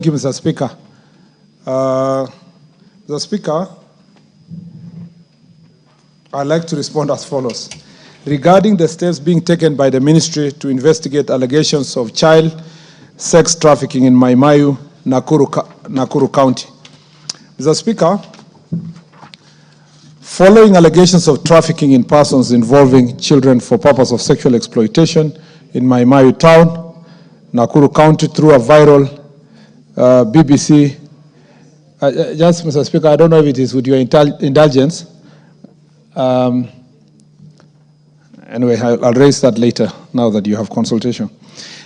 Thank you, Mr. Speaker. Mr. Speaker, I'd like to respond as follows. Regarding the steps being taken by the ministry to investigate allegations of child sex trafficking in Mahiu, Nakuru County. Mr. Speaker, following allegations of trafficking in persons involving children for purpose of sexual exploitation in Mahiu town, Nakuru County, through a viral BBC, just Mr. Speaker, I don't know if it is with your indulgence. Anyway, I'll raise that later, now that you have consultation.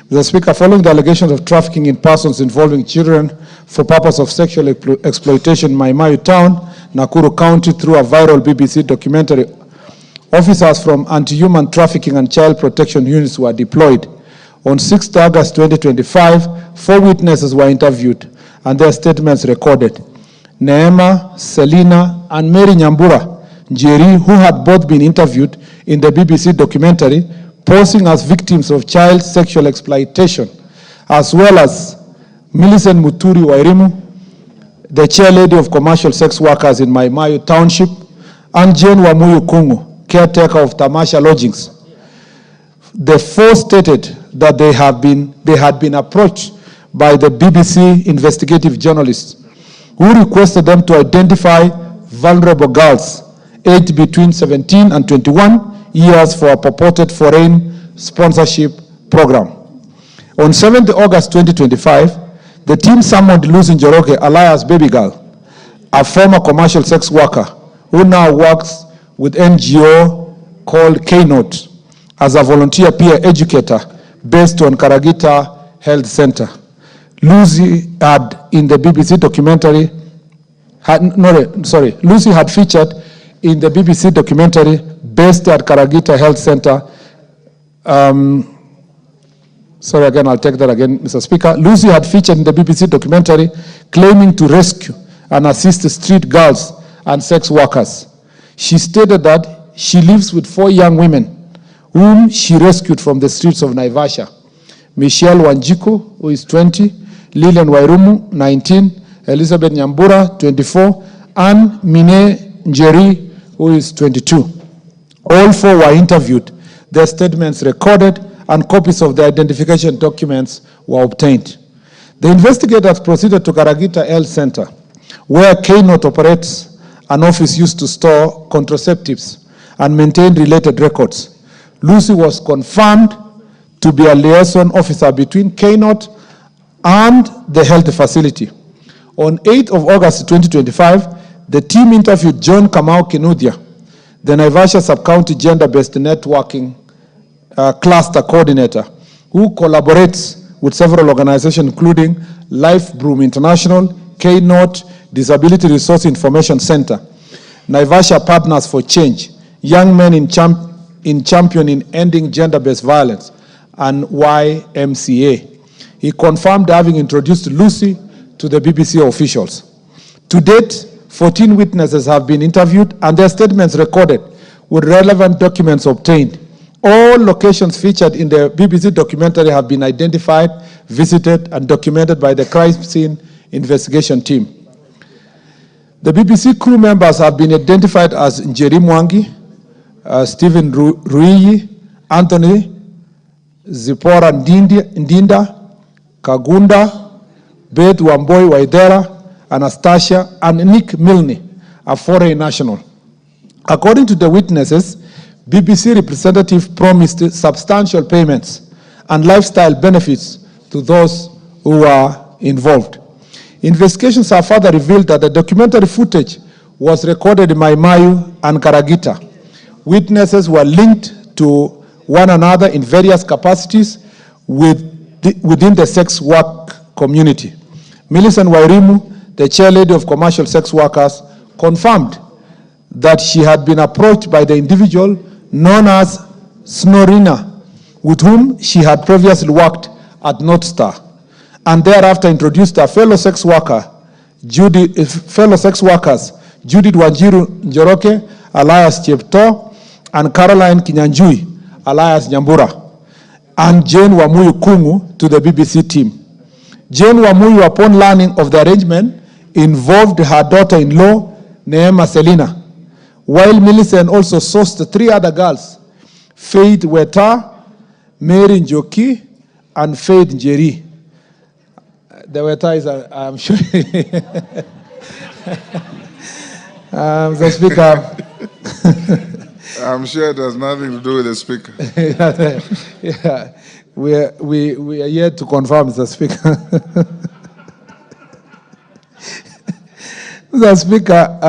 Mr. Speaker, following the allegations of trafficking in persons involving children for purpose of sexual exploitation in Mahiu town, Nakuru County, through a viral BBC documentary, officers from anti-human trafficking and child protection units were deployed. On 6th August 2025, 4 witnesses were interviewed and their statements recorded. Neema, Selina, and Mary Nyambura Njeri, who had both been interviewed in the BBC documentary, posing as victims of child sexual exploitation, as well as Millicent Muturi Wairimu, the chairlady of commercial sex workers in Mahiu Township, and Jane Wamuyu Kungu, caretaker of Tamasha Lodgings. The 4 stated that they had been approached by the BBC investigative journalists who requested them to identify vulnerable girls aged between 17 and 21 years for a purported foreign sponsorship program. On 7th August 2025, the team summoned Lucy Njoroge, alias Baby Girl, a former commercial sex worker who now works with NGO called K-Note as a volunteer peer educator based on Karagita Health Center. Lucy had in the BBC documentary, Lucy had featured in the BBC documentary based at Karagita Health Center. I'll take that again, Mr. Speaker. Lucy had featured in the BBC documentary claiming to rescue and assist street girls and sex workers. She stated that she lives with 4 young women whom she rescued from the streets of Naivasha. Michelle Wanjiku, who is 20, Lilian Wairumu, 19, Elizabeth Nyambura, 24, and Mine Njeri, who is 22. All 4 were interviewed, their statements recorded, and copies of their identification documents were obtained. The investigators proceeded to Karagita Health Center, where K-Note operates an office used to store contraceptives and maintain related records. Lucy was confirmed to be a liaison officer between K-Note and the health facility. On 8th of August 2025, the team interviewed John Kamau Kinuthia, the Naivasha Sub-County Gender-Based Networking Cluster Coordinator, who collaborates with several organizations including Life Broom International, K-Note, Disability Resource Information Center, Naivasha Partners for Change, Young Men in Championing Ending Gender-Based Violence, and YMCA. He confirmed having introduced Lucy to the BBC officials. To date, 14 witnesses have been interviewed and their statements recorded with relevant documents obtained. All locations featured in the BBC documentary have been identified, visited, and documented by the crime scene investigation team. The BBC crew members have been identified as Njeri Mwangi, Stephen Ruiyi, Anthony Zipora Ndinda, Kagunda, Beth Wamboi Waidera, Anastasia, and Nick Milne, a foreign national. According to the witnesses, BBC representative promised substantial payments and lifestyle benefits to those who were involved. Investigations have further revealed that the documentary footage was recorded in Mahiu and Karagita. Witnesses were linked to one another in various capacities within the sex work community. Millicent Wairimu, the chairlady of commercial sex workers, confirmed that she had been approached by the individual known as Snorina, with whom she had previously worked at North Star, and thereafter introduced her fellow sex workers, Judith Wanjiru Njoroke, alias Chepto, and Caroline Kinyanjui, alias Nyambura, and Jane Wamuyu Kungu to the BBC team. Jane Wamuyu, upon learning of the arrangement, involved her daughter-in-law, Neema Selina, while Millicent also sourced 3 other girls, Faith Weta, Mary Njoki, and Faith Njeri. The Weta is, I'm sure. Mr. Speaker. I'm sure it has nothing to do with the Speaker. Yeah, we are yet to confirm, Mr. Speaker. Mr. Speaker,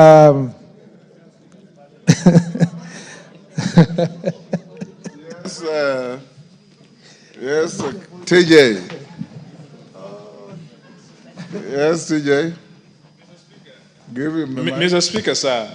yes, TJ. Yes, TJ. Give him the mic. Mr. Speaker, sir,